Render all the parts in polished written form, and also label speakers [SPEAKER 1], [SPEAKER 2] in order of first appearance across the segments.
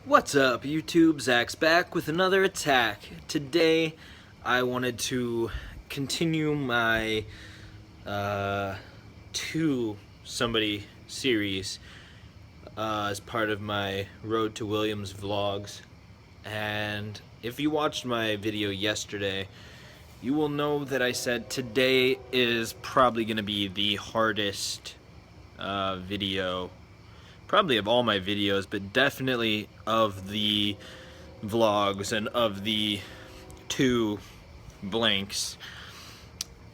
[SPEAKER 1] What's up, YouTube? Zach's back with another attack. Today, I wanted to continue my To Somebody series as part of my Road to Williams vlogs. And if you watched my video yesterday, you will know that I said today is probably going to be the hardest video, probably of all my videos, but definitely of the vlogs and of the two blanks.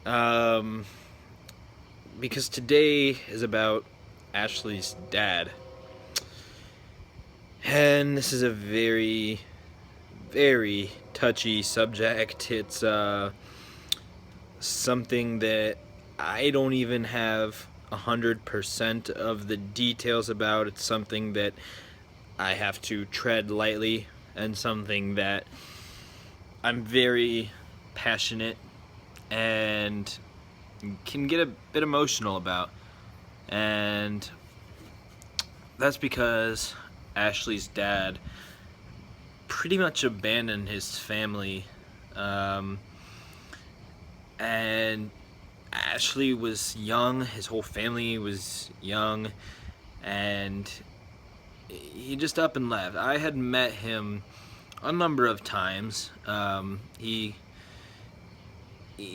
[SPEAKER 1] Because today is about Ashlee's dad. And this is a very, very touchy subject. It's something that I don't even have 100% of the details about. It's something that I have to tread lightly, and something that I'm very passionate and can get a bit emotional about. And that's because Ashlee's dad pretty much abandoned his family, and Ashlee was young, his whole family was young, and he just up and left. I had met him a number of times. He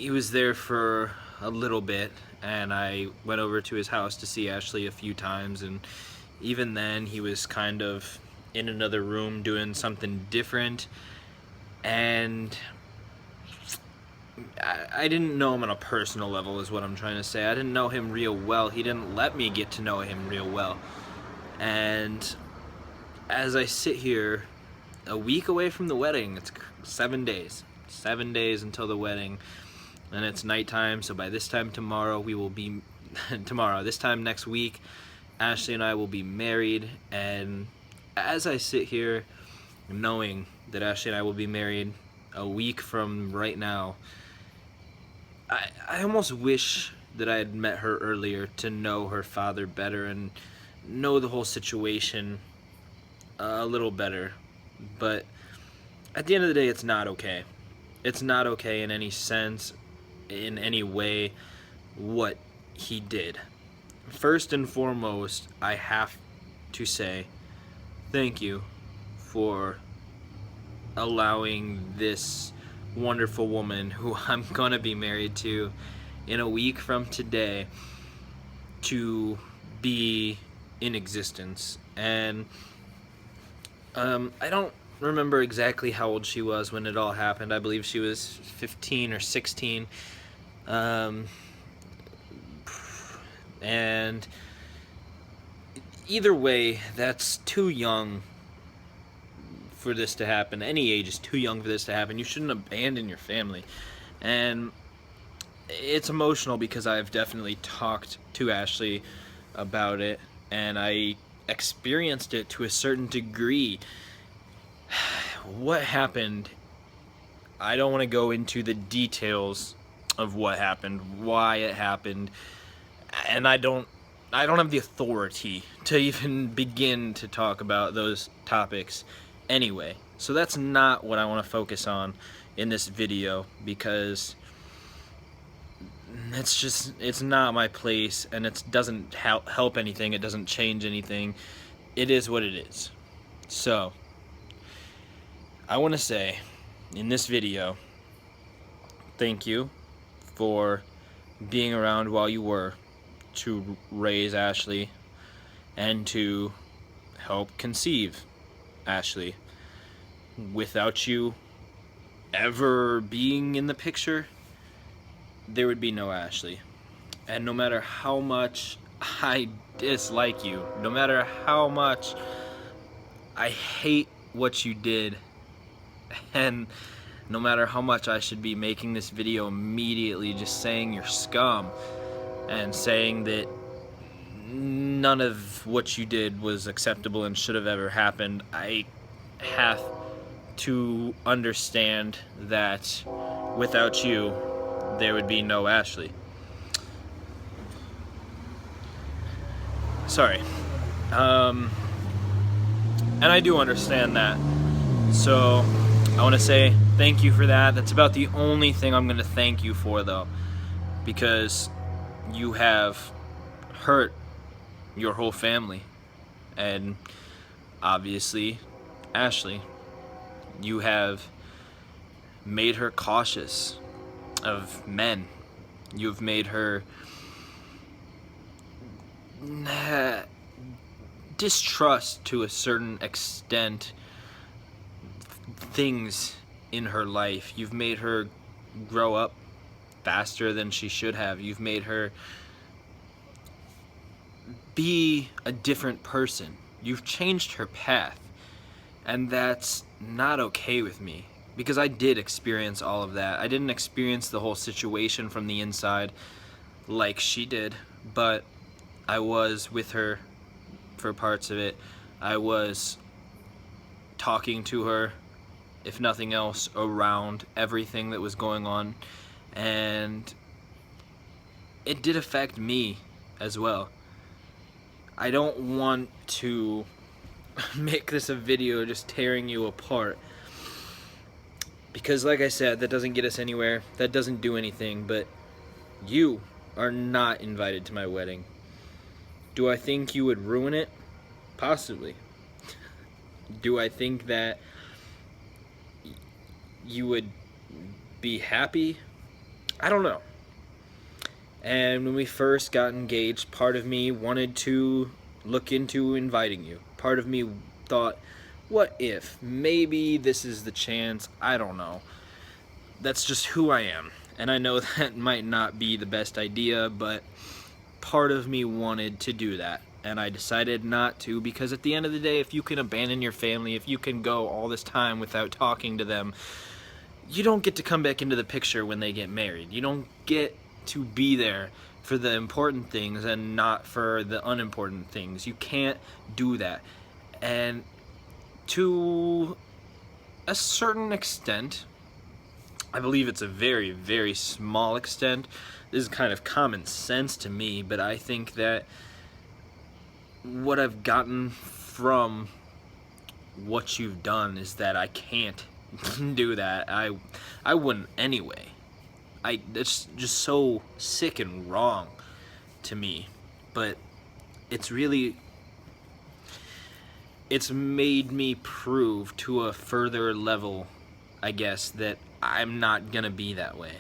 [SPEAKER 1] was there for a little bit, and I went over to his house to see Ashlee a few times, and even then he was kind of in another room doing something different, and I didn't know him on a personal level is what I'm trying to say. I didn't know him real well. He didn't let me get to know him real well. And as I sit here a week away from the wedding, it's 7 days. 7 days until the wedding, and it's nighttime, so by this time tomorrow we will be this time next week, Ashlee and I will be married. And as I sit here knowing that Ashlee and I will be married a week from right now, I almost wish that I had met her earlier to know her father better and know the whole situation a little better. But at the end of the day, it's not okay. It's not okay in any sense, in any way, what he did. First and foremost, I have to say thank you for allowing this wonderful woman who I'm gonna be married to in a week from today to be in existence. And I don't remember exactly how old she was when it all happened. I believe she was 15 or 16. And either way, that's too young for this to happen. Any age is too young for this to happen. You shouldn't abandon your family. And it's emotional because I've definitely talked to Ashlee about it, and I experienced it to a certain degree. What happened, I don't want to go into the details of what happened, why it happened, and I don't have the authority to even begin to talk about those topics anyway. So that's not what I want to focus on in this video, because it's not my place, and it doesn't help anything. It doesn't change anything. It is what it is. So I want to say in this video, thank you for being around while you were to raise Ashlee and to help conceive Ashlee. Without you ever being in the picture, there would be no Ashlee. And no matter how much I dislike you, no matter how much I hate what you did, and no matter how much I should be making this video immediately just saying you're scum and saying that none of what you did was acceptable and should have ever happened, I have to understand that without you, there would be no Ashlee. Sorry. And I do understand that. So I want to say thank you for that. That's about the only thing I'm going to thank you for, though, because you have hurt your whole family. And obviously, Ashlee, you have made her cautious of men. You've made her distrust to a certain extent things in her life. You've made her grow up faster than she should have. You've made her be a different person. You've changed her path, and that's not okay with me, because I did experience all of that. I didn't experience the whole situation from the inside like she did, but I was with her for parts of it. I was talking to her, if nothing else, around everything that was going on, and it did affect me as well. I don't want to make this a video just tearing you apart, because like I said, that doesn't get us anywhere. That doesn't do anything. But you are not invited to my wedding. Do I think you would ruin it? Possibly. Do I think that you would be happy? I don't know. And when we first got engaged, part of me wanted to look into inviting you. Part of me thought, what if? Maybe this is the chance. I don't know. That's just who I am. And I know that might not be the best idea, but part of me wanted to do that. And I decided not to, because at the end of the day, if you can abandon your family, if you can go all this time without talking to them, you don't get to come back into the picture when they get married. You don't get to be there for the important things and not for the unimportant things. You can't do that. And to a certain extent, I believe it's a very, very small extent, this is kind of common sense to me, but I think that what I've gotten from what you've done is that I can't do that. I wouldn't anyway. It's just so sick and wrong to me. But it's made me prove to a further level, I guess, that I'm not gonna be that way.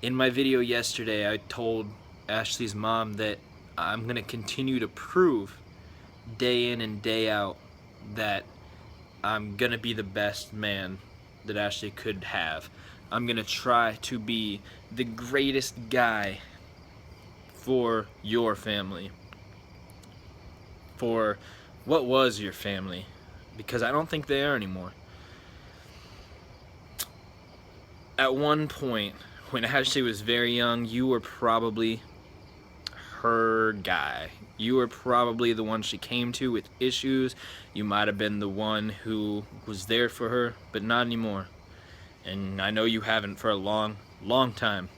[SPEAKER 1] In my video yesterday, I told Ashlee's mom that I'm gonna continue to prove day in and day out that I'm gonna be the best man that Ashlee could have. I'm gonna try to be the greatest guy for your family, for what was your family, because I don't think they are anymore. At one point, when Ashlee was very young, you were probably her guy. You were probably the one she came to with issues. You might have been the one who was there for her, but not anymore. And I know you haven't for a long, long time.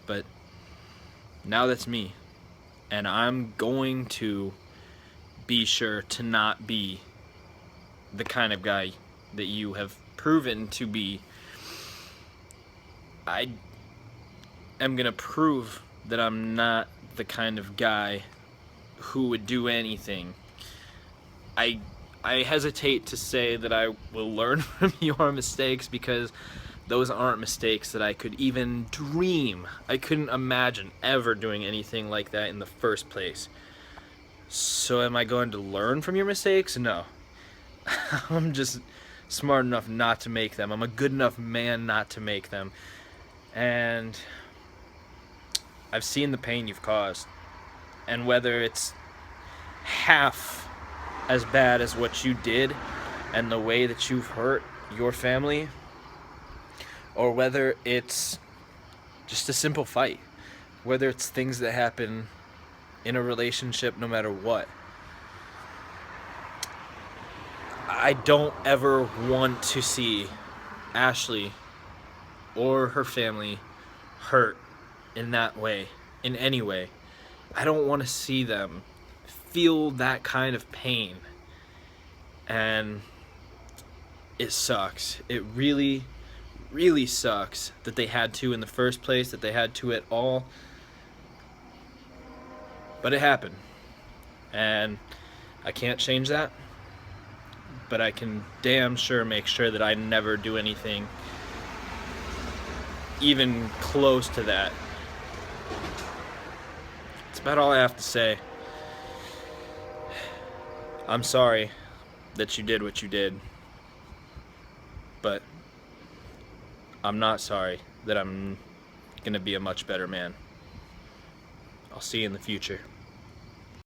[SPEAKER 1] But now that's me. And I'm going to be sure to not be the kind of guy that you have proven to be. I am going to prove that I'm not the kind of guy who would do anything. I hesitate to say that I will learn from your mistakes, because those aren't mistakes that I could even dream. I couldn't imagine ever doing anything like that in the first place. So am I going to learn from your mistakes? No. I'm just smart enough not to make them. I'm a good enough man not to make them. And I've seen the pain you've caused. And whether it's half as bad as what you did and the way that you've hurt your family, or whether it's just a simple fight, whether it's things that happen in a relationship, no matter what, I don't ever want to see Ashlee or her family hurt in that way, in any way. I don't want to see them feel that kind of pain. And it sucks. It really, really sucks that they had to in the first place, that they had to at all. But it happened. And I can't change that. But I can damn sure make sure that I never do anything even close to that. That's about all I have to say. I'm sorry that you did what you did, but I'm not sorry that I'm gonna be a much better man. I'll see you in the future.